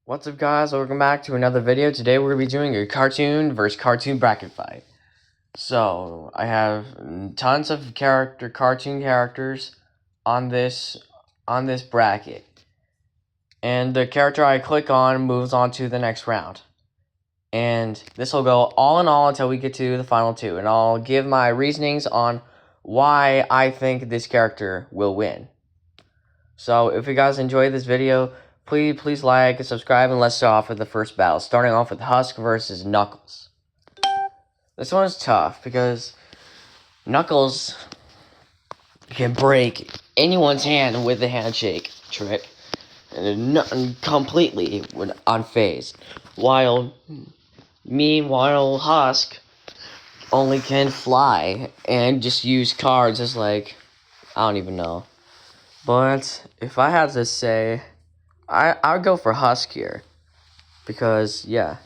What's up, guys? Welcome back to another video. Today we're going to be doing a cartoon versus cartoon bracket fight. So, I have tons of cartoon characters on this bracket. And the character I click on moves on to the next round. And this will go all in all until we get to the final two. And I'll give my reasonings on why I think this character will win. So, if you guys enjoyed this video, please like and subscribe, and let's start off with the first battle. Starting off with Husk versus Knuckles. This one's tough because Knuckles can break anyone's hand with the handshake trick, and completely unfazed. Meanwhile, Husk only can fly and just use cards as I don't even know. But if I had to say, I would go for Husk here. Because, yeah.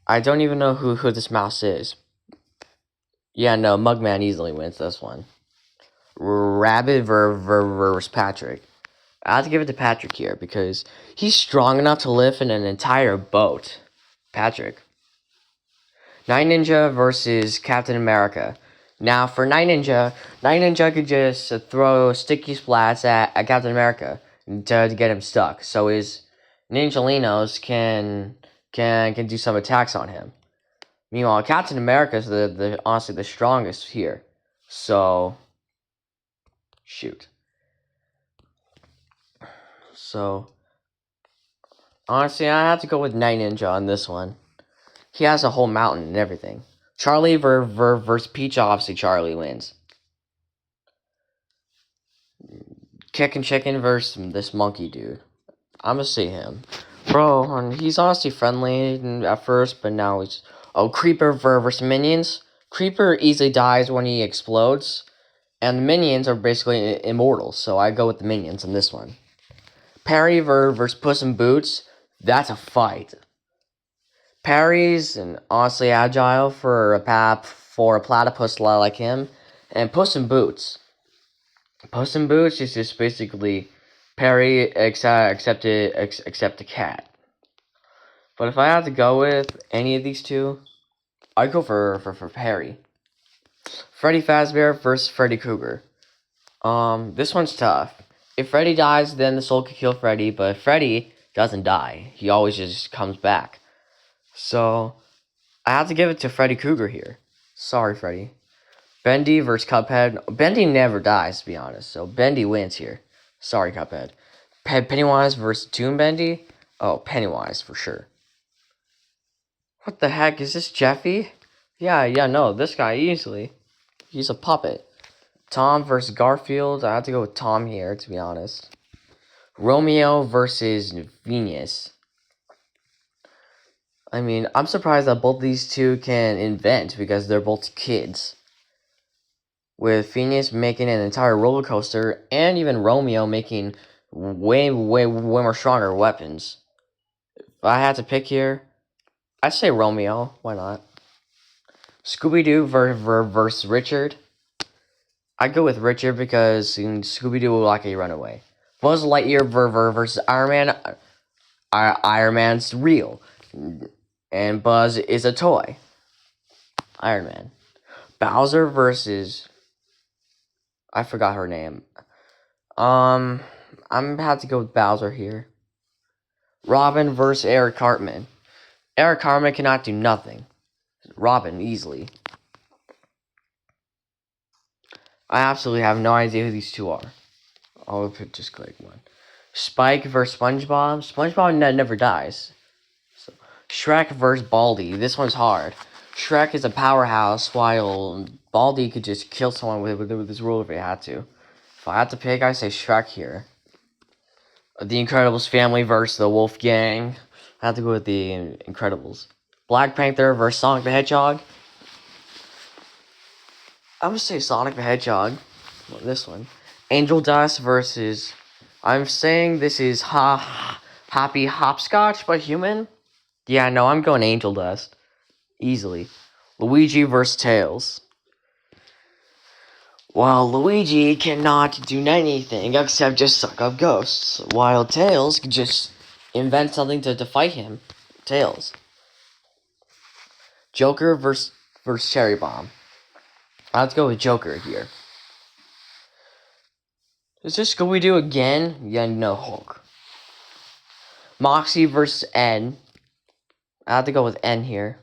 I don't even know who this mouse is. Yeah, no, Mugman easily wins this one. Rabbit versus Patrick. I have to give it to Patrick here because he's strong enough to lift in an entire boat. Patrick. Night Ninja versus Captain America. Now, for Night Ninja could just throw sticky splats at Captain America to get him stuck. So his Ninjalinos can do some attacks on him. Meanwhile, Captain America is honestly the strongest here. So, shoot. So, honestly, I have to go with Night Ninja on this one. He has a whole mountain and everything. Charlie versus Peach. Obviously, Charlie wins. Chicken Chicken versus this monkey dude. I'm gonna say him. Bro, he's honestly friendly at first, but now he's... Oh, Creeper versus Minions. Creeper easily dies when he explodes. And the Minions are basically immortal, so I go with the Minions on this one. Perry versus Puss in Boots. That's a fight. Perry's honestly agile for a platypus like him. And Puss in Boots. Puss in Boots is just basically Perry except a cat. But if I had to go with any of these two, I'd go for Perry. Freddy Fazbear versus Freddy Krueger. This one's tough. If Freddy dies, then the soul could kill Freddy, but if Freddy doesn't die, he always just comes back. So, I have to give it to Freddy Krueger here. Sorry, Freddy. Bendy versus Cuphead. Bendy never dies, to be honest, so Bendy wins here. Sorry, Cuphead. Pennywise versus Toon Bendy. Oh, Pennywise, for sure. What the heck, is this Jeffy? Yeah, no, this guy easily. He's a puppet. Tom versus Garfield. I have to go with Tom here, to be honest. Romeo versus Venus. I mean, I'm surprised that both these two can invent because they're both kids. With Venus making an entire roller coaster, and even Romeo making way more stronger weapons. If I had to pick here, I'd say Romeo. Why not? Scooby-Doo versus Richard. I'd go with Richard because Scooby-Doo will like a runaway. Buzz Lightyear versus Iron Man. Iron Man's real. And Buzz is a toy. Iron Man. Bowser versus... I forgot her name. I'm gonna have to go with Bowser here. Robin versus Eric Cartman. Eric Cartman cannot do nothing. Robin, easily. I absolutely have no idea who these two are. I'll just click one. Spike versus SpongeBob. SpongeBob never dies. So, Shrek versus Baldi. This one's hard. Shrek is a powerhouse, while Baldi could just kill someone with his ruler if he had to. If I had to pick, I say Shrek here. The Incredibles family versus the Wolf Gang. I have to go with the Incredibles. Black Panther versus Sonic the Hedgehog. I'm gonna say Sonic the Hedgehog. Well, this one. Angel Dust versus... I'm saying this is Happy Hopscotch, but human? Yeah, no, I'm going Angel Dust. Easily. Luigi versus Tails. Well, Luigi cannot do anything except just suck up ghosts, while Tails can just invent something to fight him. Tails. Joker versus Cherry Bomb. I have to go with Joker here. Is this Scooby-Doo again? Yeah, no, Hulk. Moxie versus N. I have to go with N here.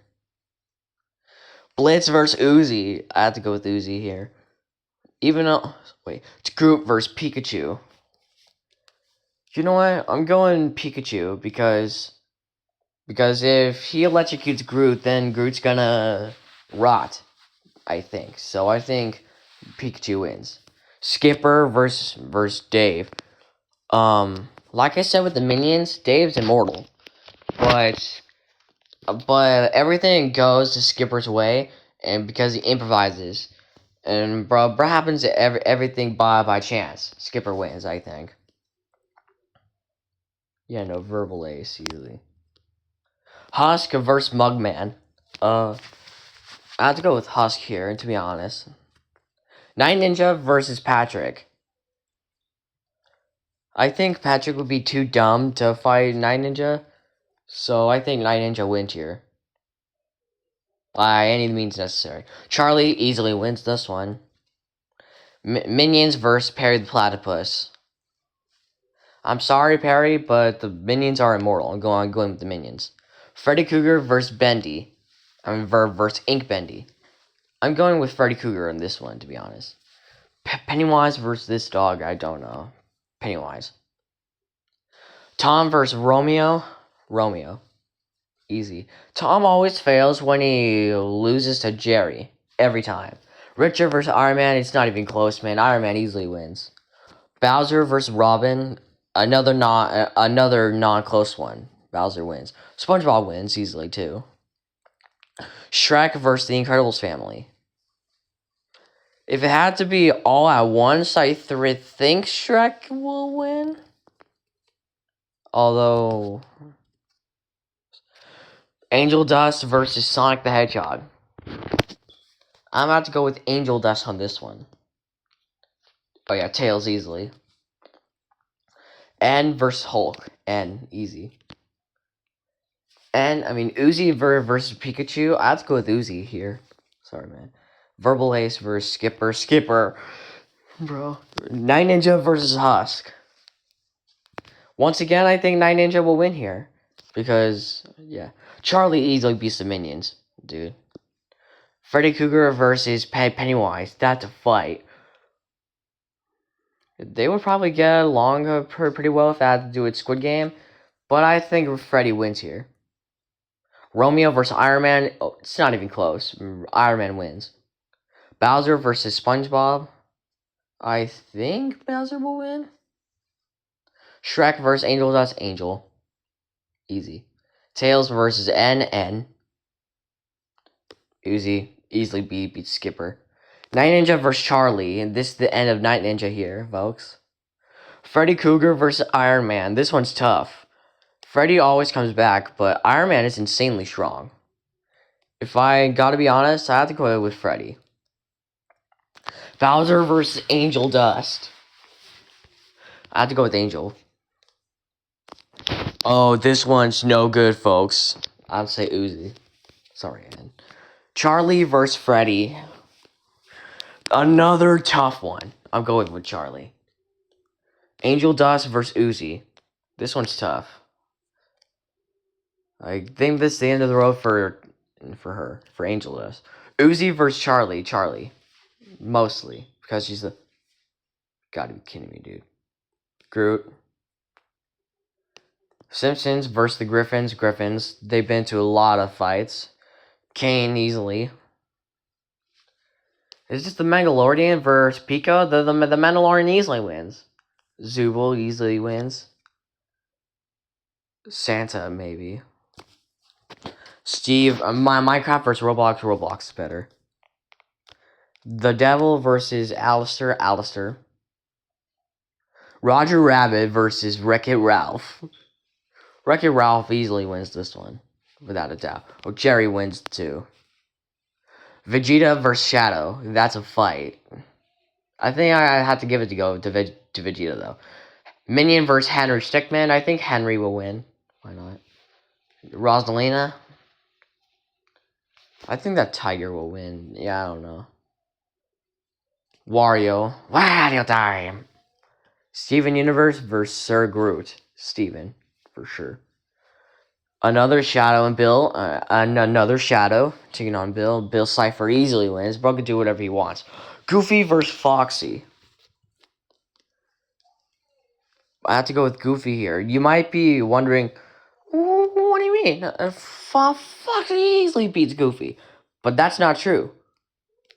Blitz versus Uzi. I have to go with Uzi here. Even though... Wait. Groot versus Pikachu. You know what? I'm going Pikachu because if he electrocutes Groot, then Groot's gonna rot, I think. So I think Pikachu wins. Skipper versus Dave. Like I said with the minions, Dave's immortal. But everything goes to Skipper's way, and because he improvises. And bro happens to everything by chance. Skipper wins, I think. Yeah, no, verbal ace easily. Husk versus Mugman. I have to go with Husk here, to be honest. Night Ninja versus Patrick. I think Patrick would be too dumb to fight Night Ninja, so I think Night Ninja wins here. By any means necessary. Charlie easily wins this one. Minions versus Perry the Platypus. I'm sorry, Perry, but the minions are immortal. I'm going with the minions. Freddy Krueger versus Bendy. Versus Ink Bendy. I'm going with Freddy Krueger in this one, to be honest. Pennywise versus this dog, I don't know. Pennywise. Tom versus Romeo. Romeo. Easy. Tom always fails when he loses to Jerry. Every time. Richard versus Iron Man, it's not even close, man. Iron Man easily wins. Bowser versus Robin. Another non-close one. Bowser wins. SpongeBob wins easily, too. Shrek versus the Incredibles family. If it had to be all at once, I think Shrek will win. Although... Angel Dust versus Sonic the Hedgehog. I'm about to go with Angel Dust on this one. Oh yeah, Tails easily. N versus Hulk. N, easy. Uzi versus Pikachu. I have to go with Uzi here. Sorry, man. Verbal Ace versus Skipper. Skipper. Bro. Night Ninja versus Husk. Once again, I think Night Ninja will win here. Because, yeah. Charlie easily beats the minions, dude. Freddy Krueger versus Pennywise. That's a fight. They would probably get along pretty well if they had to do it Squid Game. But I think Freddy wins here. Romeo versus Iron Man. Oh, it's not even close. Iron Man wins. Bowser versus SpongeBob. I think Bowser will win. Shrek versus Angel Dust. Angel. Easy. Tails versus N. Uzi. Easily beats Skipper. Night Ninja versus Charlie. And this is the end of Night Ninja here, folks. Freddy Krueger versus Iron Man. This one's tough. Freddy always comes back, but Iron Man is insanely strong. If I gotta be honest, I have to go with Freddy. Bowser versus Angel Dust. I have to go with Angel. Oh, this one's no good, folks. I'd say Uzi. Sorry, man. Charlie versus Freddy. Another tough one. I'm going with Charlie. Angel Dust versus Uzi. This one's tough. I think this is the end of the road for her. For Angel Dust. Uzi versus Charlie. Charlie. Mostly. Because she's the... Gotta be kidding me, dude. Groot. Simpsons versus the Griffins. Griffins. They've been to a lot of fights. Kane easily. It's just the Mandalorian versus Pico. The Mandalorian easily wins. Zubul easily wins. Santa, maybe. Steve, Minecraft versus Roblox. Roblox is better. The Devil versus Alistair. Alistair. Roger Rabbit versus Wreck-It Ralph. Wreck-It Ralph easily wins this one. Without a doubt. Oh, Jerry wins too. Vegeta versus Shadow. That's a fight. I think I have to give it to Vegeta, though. Minion versus Henry Stickmin. I think Henry will win. Rosalina. I think that Tiger will win. Yeah, I don't know. Wario. Wario time. Steven Universe versus Sir Groot. Steven, for sure. Another Shadow and Bill. Another Shadow taking on Bill. Bill Cipher easily wins. Bro can do whatever he wants. Goofy versus Foxy. I have to go with Goofy here. You might be wondering, what do you mean? Foxy easily beats Goofy. But that's not true.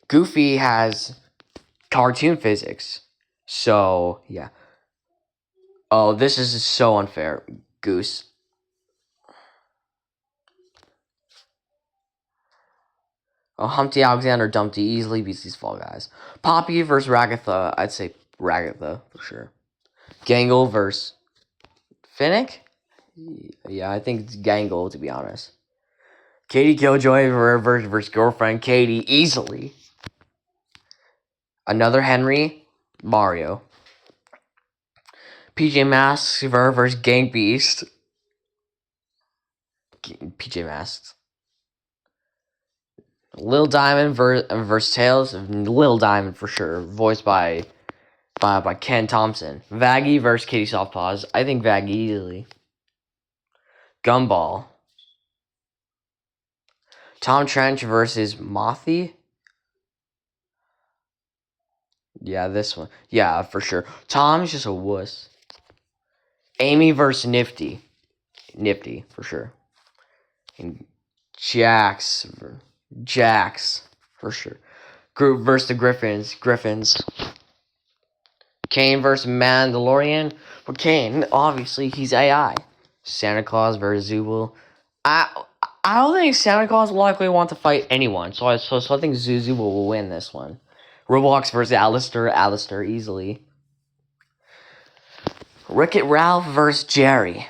Goofy has cartoon physics. So, yeah. Oh, this is so unfair. Goose. Oh, Humpty Alexander Dumpty easily beats these Fall Guys. Poppy versus Ragatha. I'd say Ragatha for sure. Gangle versus Finnick? Yeah, I think it's Gangle, to be honest. Katie Killjoy versus girlfriend Katie easily. Another Henry, Mario. PJ Masks versus Gang Beast. PJ Masks. Lil Diamond versus Tails. Lil Diamond for sure. Voiced by Ken Thompson. Vaggie versus Katie Softpaws. I think Vaggie easily. Gumball. Tom Trench versus Mothy. Yeah, this one. Yeah, for sure. Tom's just a wuss. Amy versus Nifty. Nifty, for sure. And Jax, for sure. Group versus the Griffins. Kane versus Mandalorian. Well, Kane, obviously, he's AI. Santa Claus versus Zubul. I don't think Santa Claus will likely want to fight anyone, so I think Zubul will win this one. Roblox versus Alistair easily. Wreck-It Ralph versus Jerry.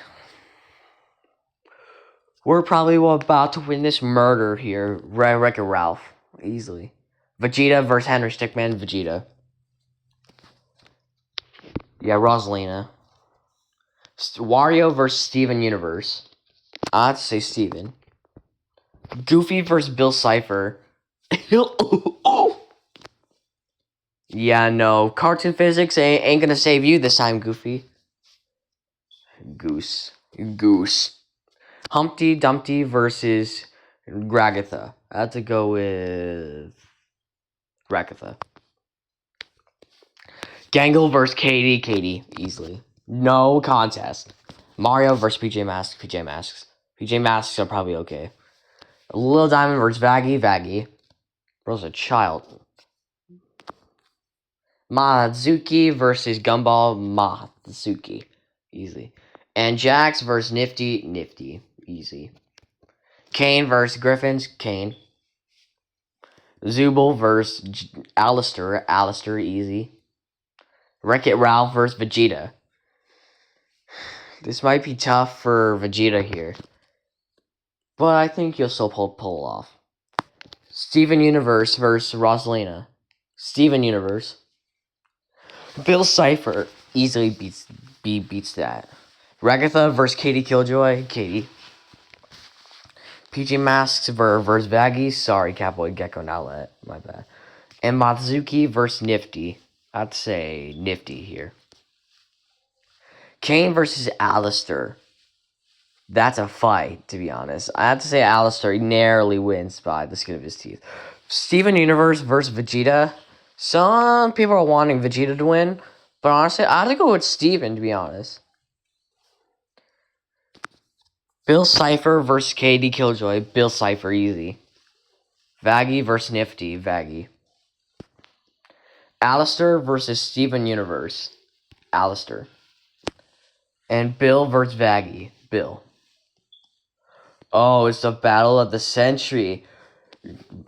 We're probably about to win this murder here. Wreck-It Ralph. Easily. Vegeta versus Henry Stickmin. Vegeta. Yeah, Rosalina. Wario versus Steven Universe. I'd say Steven. Goofy versus Bill Cipher. Yeah, no. Cartoon physics ain't gonna save you this time, Goofy. Goose. Humpty Dumpty versus Ragatha. I have to go with Ragatha. Gangle versus Katie, easily. No contest. Mario versus PJ Masks. PJ Masks are probably okay. Lil Diamond versus Vaggie. Bro's a child. Mazuki versus Gumball. Mazuki. Easy. And Jax versus Nifty. Easy. Kane versus Griffins. Kane. Zubul versus Alistair. Easy. Wreck-It Ralph versus Vegeta. This might be tough for Vegeta here. But I think you'll still pull off. Steven Universe versus Rosalina. Steven Universe. Bill Cipher easily beats that. Ragatha versus Katie Killjoy. Katie. PJ Masks versus Vaggie. Sorry, Catboy Gecko Nowlet. My bad. And Mazuki versus Nifty. I'd say Nifty here. Kane versus Alistair. That's a fight, to be honest. I have to say Alistair narrowly wins by the skin of his teeth. Steven Universe versus Vegeta. Some people are wanting Vegeta to win, but honestly, I have to go with Steven, to be honest. Bill Cipher versus Katie Killjoy. Bill Cipher, easy. Vaggie versus Nifty. Vaggie. Alistair versus Steven Universe. Alistair. And Bill versus Vaggie. Bill. Oh, it's the battle of the century.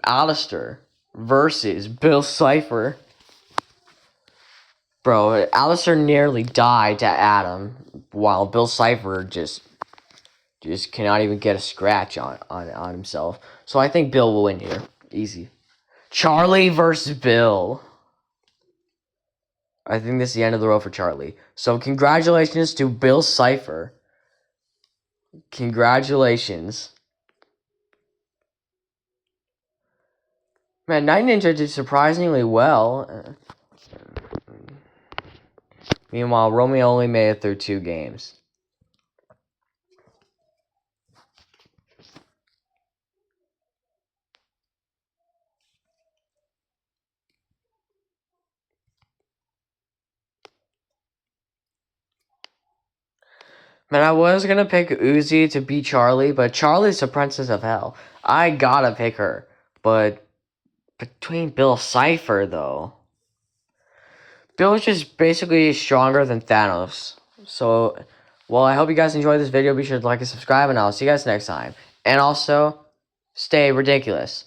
Alistair versus Bill Cipher. Bro, Alistair nearly died to Adam, while Bill Cipher just cannot even get a scratch on himself. So I think Bill will win here. Easy. Charlie versus Bill. I think this is the end of the road for Charlie. So congratulations to Bill Cipher. Congratulations. Man, Night Ninja did surprisingly well. Meanwhile, Romeo only made it through 2 games. Man, I was gonna pick Uzi to beat Charlie, but Charlie's the Princess of Hell. I gotta pick her. But between Bill Cipher, though. Bill's just basically stronger than Thanos. So, well, I hope you guys enjoyed this video. Be sure to like and subscribe, and I'll see you guys next time. And also, stay ridiculous.